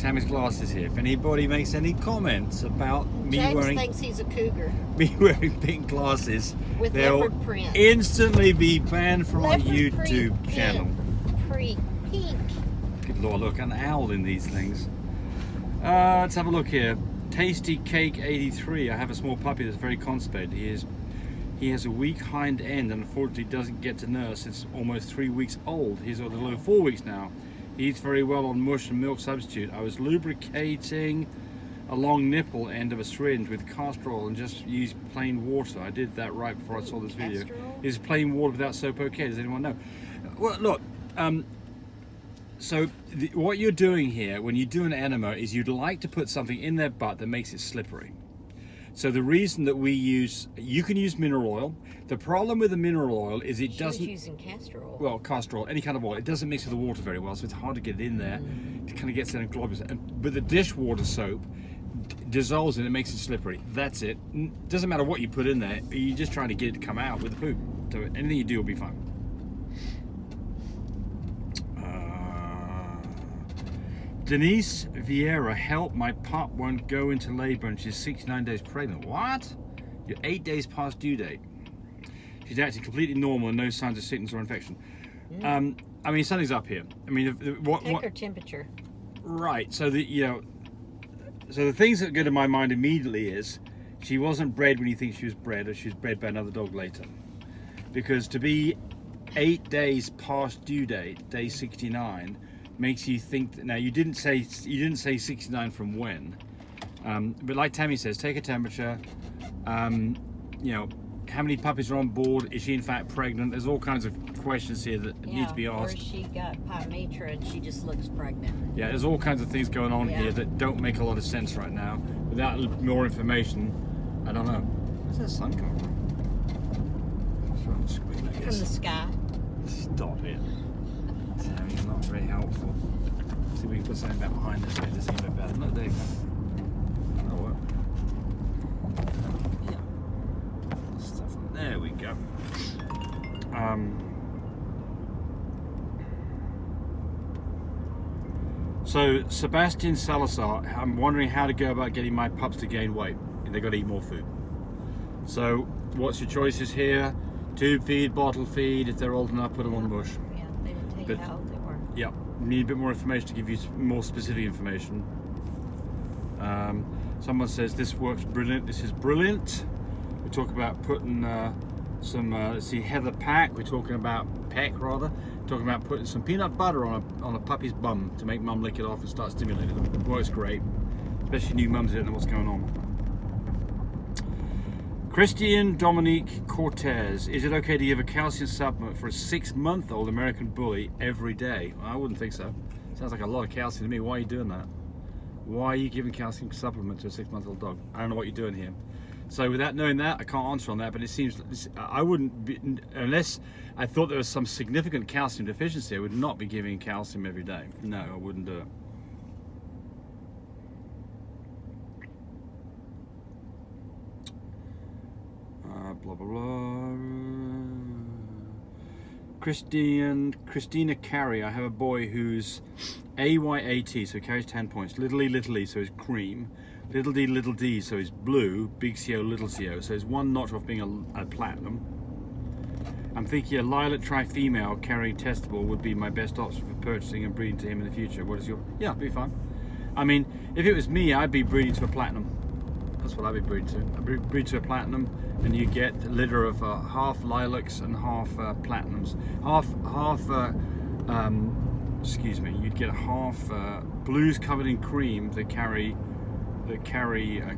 Tammy's glasses here. If anybody makes any comments about me James wearing thinks he's a cougar. me wearing pink glasses, With they'll leopard print. instantly be banned from our Leopard YouTube print. channel. Pink. Good Lord, look, an owl in these things. Let's have a look here. Tasty Cake 83. I have a small puppy that's very constipated. He has a weak hind end and unfortunately doesn't get to nurse. It's almost 3 weeks old. He's a little over 4 weeks now. He eats very well on mush and milk substitute. I was lubricating a long nipple end of a syringe with castor oil and just used plain water. I did that right before I saw this video. Is plain water without soap okay? Does anyone know? Well, look, so what you're doing here when you do an enema is you'd like to put something in their butt that makes it slippery. So the reason that we use, you can use mineral oil. The problem with the mineral oil is it doesn't. She was using castor oil. Well, castor oil, any kind of oil, it doesn't mix with the water very well, so it's hard to get it in there. It kind of gets in and globs. But the dishwater soap dissolves it, it makes it slippery. That's it. Doesn't matter what you put in there. You're just trying to get it to come out with the poop. So anything you do will be fine. Denise Vieira, help, my pup won't go into labor and she's 69 days pregnant. What? You're 8 days past due date. She's acting completely normal and no signs of sickness or infection. I mean, something's up here. I mean, Take her temperature. Right, so the things that go to my mind immediately is she wasn't bred when you think she was bred, or she was bred by another dog later. Because to be 8 days past due date, day 69, makes you think that, now you didn't say 69 from when, but like Tammy says, take a temperature. You know, how many puppies are on board? Is she in fact pregnant? There's all kinds of questions here that need to be asked. Or she got pyometra and she just looks pregnant. Yeah, there's all kinds of things going on here that don't make a lot of sense right now. Without more information, I don't know. Where's that sun coming from? From the screen, I guess. From the sky. Stop it. Tammy's not very helpful. See if we can put something back behind this bit to see a bit better. No, there you go. Oh, well. Yeah. Stuff. There we go. So, Sebastian Salazar, I'm wondering how to go about getting my pups to gain weight. They've got to eat more food. So, what's your choices here? Tube feed, bottle feed. If they're old enough, put them on the bush. They didn't tell you how old they were. Yeah, need a bit more information to give you more specific information. Someone says this works brilliant. This is brilliant. We talk about putting let's see, Heather Pack. We're talking about Peck rather. Talking about putting some peanut butter on a puppy's bum to make mum lick it off and start stimulating them. It works great, especially new mums who don't know what's going on. Christian Dominique Cortez, is it okay to give a calcium supplement for a 6-month-old American bully every day? Well, I wouldn't think so. Sounds like a lot of calcium to me. Why are you doing that? Why are you giving calcium supplement to a 6-month-old dog? I don't know what you're doing here. So without knowing that, I can't answer on that, but it seems, I wouldn't be, unless I thought there was some significant calcium deficiency, I would not be giving calcium every day. No, I wouldn't do it. Blah blah blah. Christina Carey. I have a boy who's AYAT, so carries 10 points. Little E, so he's cream. Little D, so he's blue. Big CO, little CO, so he's one notch off being a platinum. I'm thinking a lilac tri-female carrying testable would be my best option for purchasing and breeding to him in the future. What is your? Yeah, it'd be fine. I mean, if it was me, I'd be breeding to a platinum. That's what I'd be breeding to. I'd breed to a platinum, and you get a litter of half lilacs and half platinums. Excuse me. You'd get half blues covered in cream that carry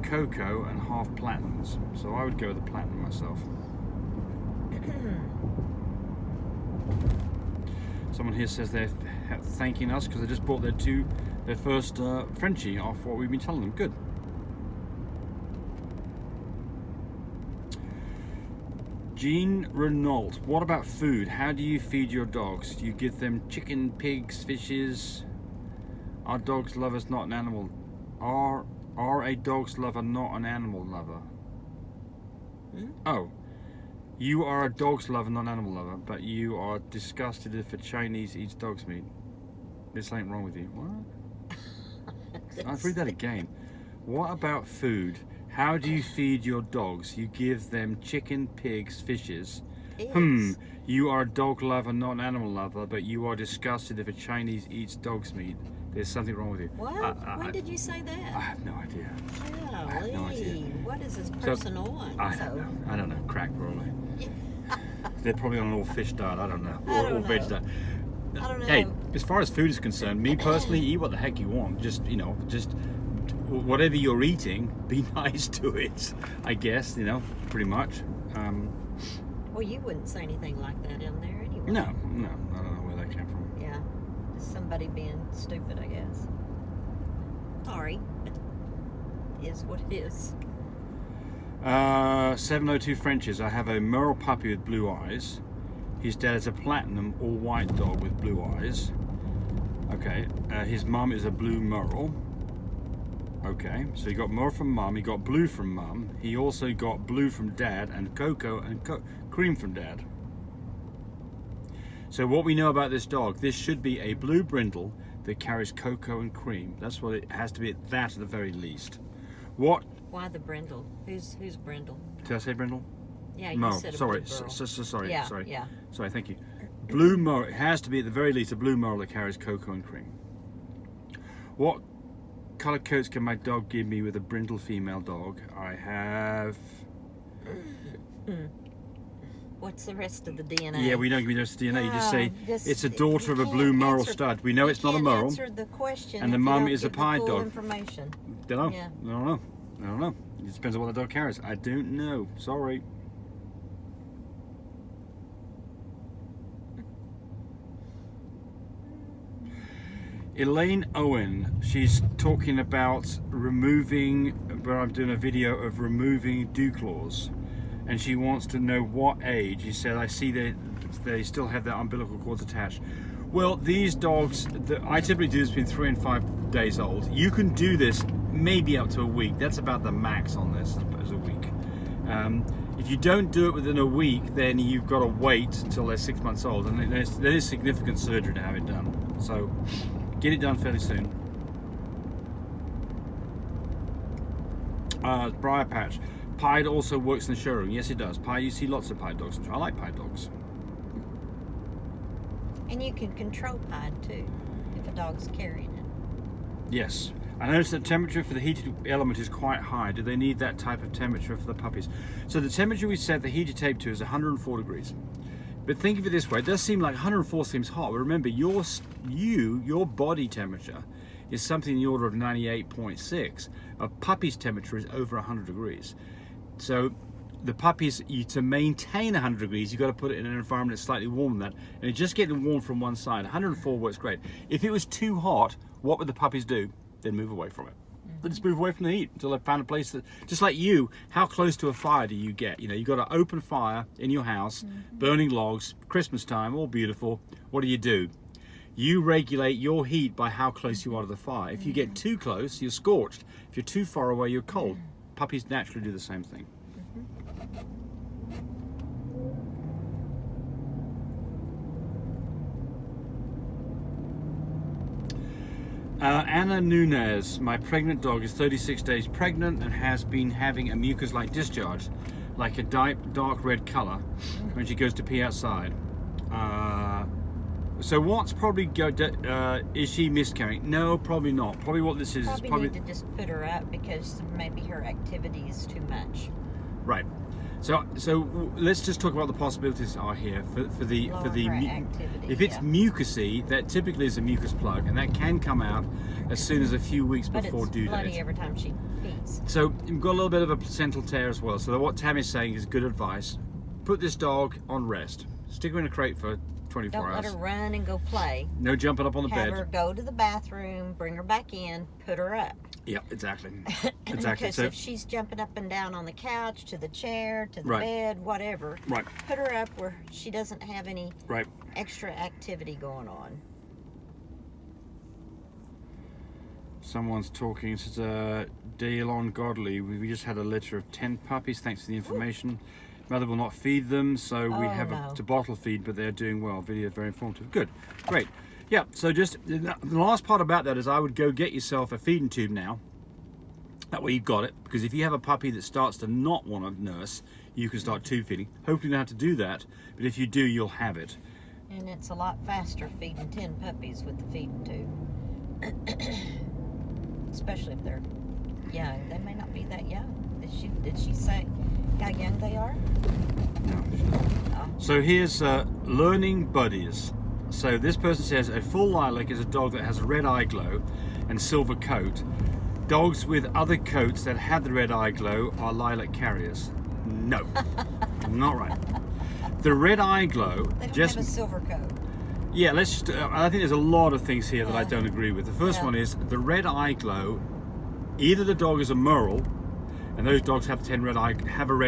cocoa, and half platinums. So I would go with the platinum myself. Someone here says they're thanking us because they just bought their first Frenchie off what we've been telling them. Good. Jean Renault, what about food? How do you feed your dogs? Do you give them chicken, pigs, fishes? Are dogs lovers not an animal? Are a dog's lover not an animal lover? Oh, you are a dog's lover, not an animal lover, but you are disgusted if a Chinese eats dog's meat. This ain't wrong with you. What? I'll read that again. What about food? How do you feed your dogs? You give them chicken, pigs, fishes. Pigs. You are a dog lover, not an animal lover, but you are disgusted if a Chinese eats dog's meat. There's something wrong with you. What? When did you say that? I have no idea. Golly, have no idea. what is this person on? I don't know. Crack probably. They're probably on an all fish diet. I don't know. Or veg diet. I don't know. Hey, as far as food is concerned, me personally, eat what the heck you want. Just whatever you're eating, be nice to it. I guess, pretty much. Well, you wouldn't say anything like that in there anyway. No, I don't know where that came from. Yeah, just somebody being stupid, I guess. Sorry, but it is what it is. 702 Frenches. I have a Merle puppy with blue eyes. His dad is a platinum all white dog with blue eyes. Okay, his mum is a blue Merle. Okay, so he got Merle from mum, he got blue from mum, he also got blue from dad, and cocoa and cream from dad. So what we know about this dog, this should be a blue brindle that carries cocoa and cream. That's what it has to be, that at the very least. What? Why the brindle? Who's brindle? Did I say brindle? Yeah, you Merle. said a Sorry, blue girl. sorry, Yeah, sorry. yeah. Sorry, thank you. Blue Merle, it has to be at the very least a blue Merle that carries cocoa and cream. What colour coats can my dog give me with a brindle female dog? I have... What's the rest of the DNA? Yeah, we don't give you the rest of the DNA. You just say it's a you daughter of a can't blue Merle answer- stud. We know it's not a You Merle. can't answer the question And the if you mum don't is a give the pied full dog. information. Don't know. Yeah. I don't know. It depends on what the dog carries. I don't know. Sorry. Elaine Owen, she's talking about removing, where I'm doing a video of removing dewclaws, and she wants to know what age. She said, I see they still have their umbilical cords attached. Well, these dogs, I typically do this between 3 and 5 days old. You can do this maybe up to a week. That's about the max on this, as a week. If you don't do it within a week, then you've got to wait until they're 6 months old, and there is significant surgery to have it done. So get it done fairly soon. Briar Patch. Pied also works in the showroom. Yes, it does. Pied, you see lots of pied dogs. I like pied dogs. And you can control pied too, if a dog's carrying it. Yes. I noticed that temperature for the heated element is quite high. Do they need that type of temperature for the puppies? So the temperature we set the heated tape to is 104 degrees. But think of it this way, it does seem like 104 seems hot, but remember your body temperature is something in the order of 98.6. A puppy's temperature is over 100 degrees. So the puppies, to maintain 100 degrees, you've got to put it in an environment that's slightly warmer than that. And it's just getting warm from one side. 104 works great. If it was too hot, what would the puppies do? They'd move away from it. They just move away from the heat until they found a place that, just like you, how close to a fire do you get? You've got an open fire in your house, burning logs, Christmas time, all beautiful. What do? You regulate your heat by how close you are to the fire. If you get too close, you're scorched. If you're too far away, you're cold. Puppies naturally do the same thing. Anna Nunez, my pregnant dog is 36 days pregnant and has been having a mucus-like discharge, like a dark red color when she goes to pee outside. So what's probably is she miscarrying? No, probably not. Probably what this is Probably need to just put her up because maybe her activity is too much. Right. So let's just talk about the possibilities are here for the activity, if it's mucousy, that typically is a mucus plug, and that can come out as soon as a few weeks before due date. But it's bloody every time she pees. So you've got a little bit of a placental tear as well. So what Tammy's saying is good advice. Put this dog on rest. Stick her in a crate for 24 Don't hours. let her run and go play. No jumping up on the Have bed. her go to the bathroom, bring her back in, put her up. Yeah, exactly. Because if she's jumping up and down on the couch, to the chair, to the bed, whatever, put her up where she doesn't have any extra activity going on. Someone's talking. It says, Daylon Godley, we just had a litter of 10 puppies. Thanks for the information. Mother will not feed them, so we have to bottle feed, but they're doing well. Video very informative. Good, great. Yeah, so just the last part about that is I would go get yourself a feeding tube now. That way you've got it, because if you have a puppy that starts to not want to nurse, you can start tube feeding. Hopefully you don't have to do that, but if you do, you'll have it. And it's a lot faster feeding 10 puppies with the feeding tube. Especially if they're young. They may not be that young. Did she say how young they are? No. Oh. So here's learning buddies. So this person says a full lilac is a dog that has a red eye glow and silver coat. Dogs with other coats that have the red eye glow are lilac carriers. No, not right. The red eye glow they don't have a silver coat. Yeah, let's just. I think there's a lot of things here that I don't agree with. The first one is the red eye glow. Either the dog is a merle, and those dogs have a red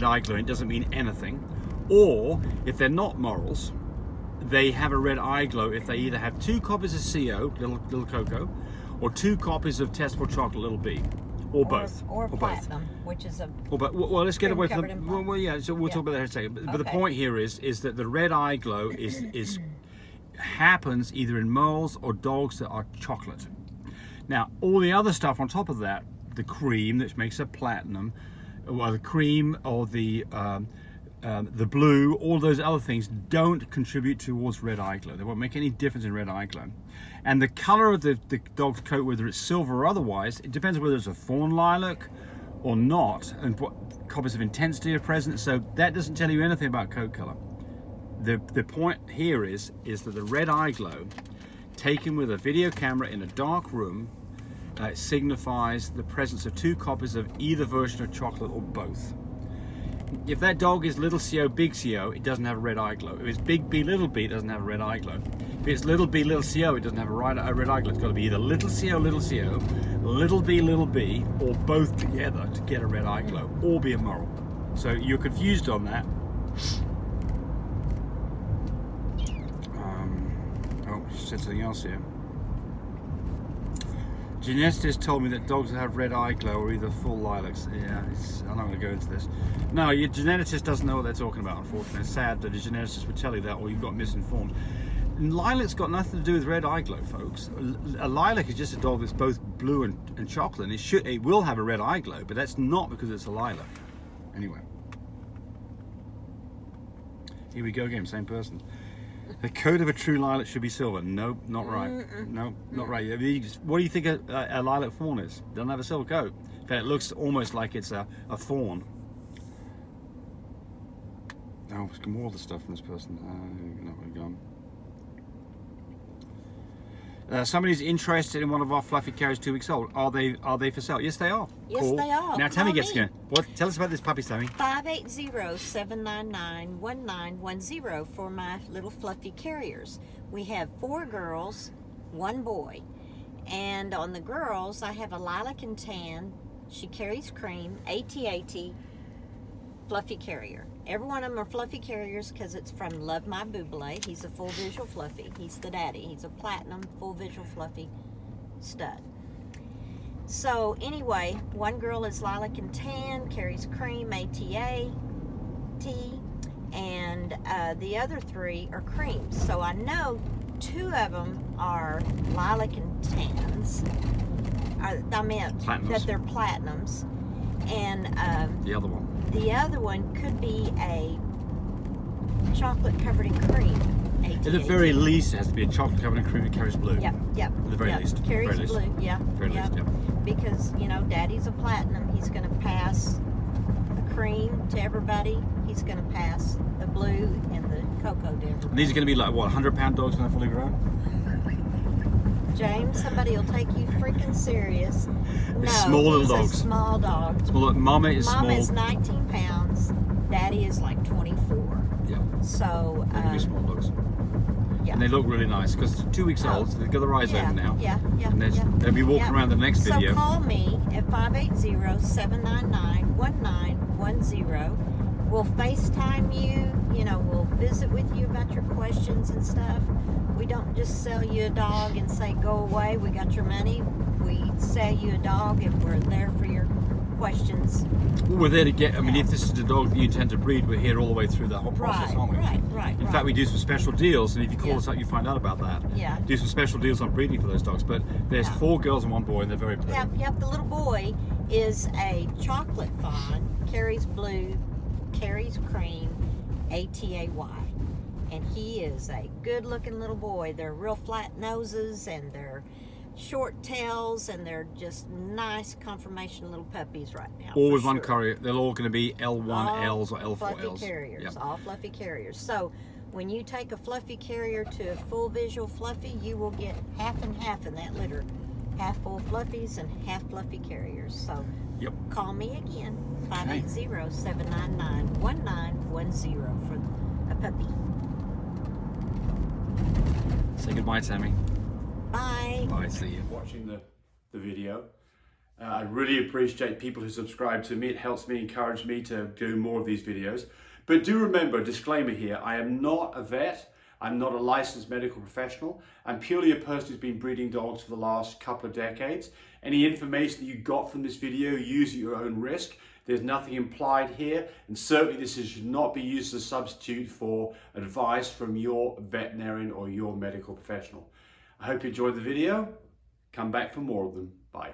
eye glow. And it doesn't mean anything. Or if they're not merles, they have a red eye glow if they either have 2 copies of CO, little Coco, or 2 copies of testable chocolate, little B, or both, or platinum, both. Which is a. Well, let's get away from the. Well, yeah. So we'll talk about that in a second. But the point here is that the red eye glow is happens either in merles or dogs that are chocolate. Now, all the other stuff on top of that, the cream that makes a platinum, or the cream or the blue, all those other things don't contribute towards red eye glow. They won't make any difference in red eye glow. And the color of the dog's coat, whether it's silver or otherwise, it depends on whether it's a fawn lilac or not, and what copies of intensity are present. So that doesn't tell you anything about coat color. The point here is that the red eye glow, taken with a video camera in a dark room, signifies the presence of 2 copies of either version of chocolate or both. If that dog is little CO, big CO, it doesn't have a red eye glow. If it's big B, little b, it doesn't have a red eye glow. If it's little b, little CO, it doesn't have a red eye glow. It's got to be either little CO, little b, or both together to get a red eye glow, or be a merle. So you're confused on that. She said something else here. Geneticist told me that dogs that have red eye glow are either full lilacs. Yeah, I'm not going to go into this. No, your geneticist doesn't know what they're talking about, unfortunately. It's sad that a geneticist would tell you that, or you've got misinformed. Lilac's got nothing to do with red eye glow, folks. A lilac is just a dog that's both blue and chocolate, and it will have a red eye glow, but that's not because it's a lilac. Anyway. Here we go again, same person. The coat of a true lilac should be silver. Nope, not right. No, not right. What do you think a lilac fawn is? Doesn't have a silver coat. In fact, it looks almost like it's a fawn. Oh, there's more of the stuff from this person. Somebody's interested in one of our fluffy carriers 2 weeks old. Are they for sale? Yes, they are. Yes, cool. they are. Now, Tammy gets again. Tell us about this puppy, Tammy. 580-799-1910 for my little fluffy carriers. We have 4 girls, 1 boy. And on the girls, I have a lilac and tan. She carries cream, AT-AT, fluffy carrier. Every one of them are fluffy carriers because it's from Love My Buble. He's a full visual fluffy. He's the daddy. He's a platinum full visual fluffy stud. So anyway, 1 girl is lilac and tan, carries cream, AT-AT, and the other 3 are creams. So I know 2 of them are lilac and tans. I meant platinums. That they're platinums. And the other one. The other one could be a chocolate covered in cream. At the very least, it has to be a chocolate covered in cream that carries blue. Yep. At the very least. Carries very blue, least. yeah. Very least, yeah. Because, Daddy's a platinum. He's going to pass the cream to everybody. He's going to pass the blue and the cocoa to everybody. And these are going to be like, what, 100-pound dogs when they're fully grown? James, somebody will take you freaking serious. No, small little dogs. A small dog. Mama is small. Mama is 19 pounds. Daddy is like 24. Yeah. So. They're be small dogs. Yeah. And they look really nice because they're 2 weeks old, so they've got their eyes open now. Yeah. And they'll be walking around the next video. So call me at 580-799-1910. We'll FaceTime you. We'll visit with you about your questions and stuff. We don't just sell you a dog and say, go away, we got your money. We sell you a dog and we're there for your questions. Well, we're there to get, I mean, if this is the dog that you intend to breed, we're here all the way through the whole process, aren't we? Right. In fact, we do some special deals, and if you call Yeah. us up, you find out about that. Yeah. Do some special deals on breeding for those dogs, but there's 4 girls and 1 boy, and they're very pretty. Yep. The little boy is a chocolate fawn, carries blue, carries cream, ATAY. And he is a good-looking little boy. They're real flat noses, and they're short tails, and they're just nice conformation little puppies right now. All with for one sure. carrier. They're all going to be L1Ls or All L4Ls. fluffy carriers, Yep. all fluffy carriers. So when you take a fluffy carrier to a full visual fluffy, you will get half and half in that litter. Half full fluffies and half fluffy carriers. So Yep. call me again, 580-799-1910 for a puppy. Say goodbye, Tammy. Bye. Bye, see you. Watching the video. I really appreciate people who subscribe to me. It helps me, encourage me to do more of these videos. But do remember, disclaimer here, I am not a vet. I'm not a licensed medical professional. I'm purely a person who's been breeding dogs for the last couple of decades. Any information that you got from this video, use at your own risk. There's nothing implied here, and certainly this should not be used as a substitute for advice from your veterinarian or your medical professional. I hope you enjoyed the video. Come back for more of them. Bye.